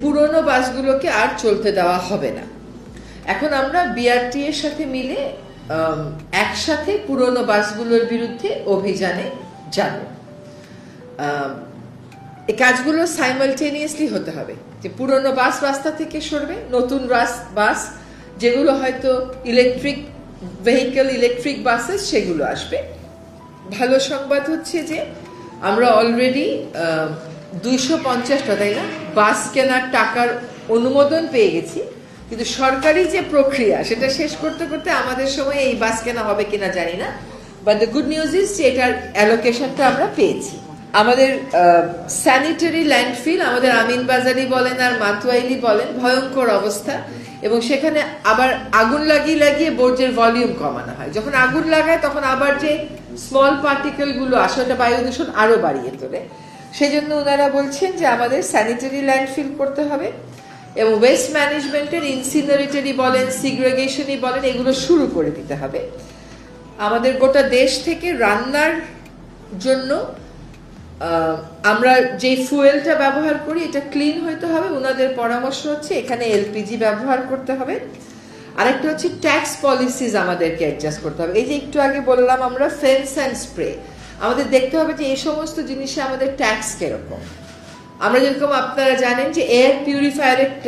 পুরনো বাসগুলোকে আর চলতে দেওয়া হবে না। এখন আমরা বিআরটি এর সাথে মিলে একসাথে পুরনো বাসগুলোর বিরুদ্ধে অভিযানে যাব। এই কাজগুলো সাইমালটেনিয়াসলি হতে হবে, যে পুরনো বাস রাস্তা থেকে সরবে, নতুন বাস যেগুলো হয়তো ইলেকট্রিক ভেহিকল, ইলেকট্রিক বাসেস, সেগুলো আসবে। ভালো সংবাদ হচ্ছে যে আমরা অলরেডি 250টা, তাই না, বাস কেনার টাকার অনুমোদন পেয়ে গেছি, কিন্তু সরকারি যে প্রক্রিয়া সেটা শেষ করতে করতে আমাদের সময় এই বাস কেনা হবে কিনা জানি না। But the good news is যে এটার অ্যালোকেশনটা আমরা পেয়েছি। আমাদের স্যানিটারি ল্যান্ডফিল, আমাদের আমিনবাজারি বলেন আর মাতুয়াইলি বলেন, ভয়ঙ্কর অবস্থা, এবং সেখানে আবার আগুন লাগিয়ে বর্জ্যের ভলিউম কমানো হয়। যখন আগুন লাগায় তখন আবার যে স্মল পার্টিকেল গুলো আসে, ওটা বায়ু দূষণ আরো বাড়িয়ে তোলে। সেই জন্য ওনারা বলছেন যে আমাদের স্যানিটারি ল্যান্ডফিল করতে হবে এবং ওয়েস্ট ম্যানেজমেন্টের ইনসিনারেটরি বলেন, সিগ্রেগেশনই বলেন, এগুলো শুরু করে দিতে হবে। আমাদের গোটা দেশ থেকে রান্নার জন্য আমরা যে ফুয়েলটা ব্যবহার করি এটা ক্লিন হইতে হবে। ওনাদের পরামর্শ হচ্ছে এখানে এলপিজি ব্যবহার করতে হবে। আরেকটা হচ্ছে ট্যাক্স পলিসিস আমাদেরকে অ্যাডজাস্ট করতে হবে। এই যে একটু আগে বললাম আমরা ফেন্স অ্যান্ড স্প্রে, আমাদের দেখতে হবে যে এই সমস্ত জিনিসে আমাদের ট্যাক্স কিরকম। আমরা যেরকম, আপনারা জানেন যে এয়ার পিউরিফায়ারের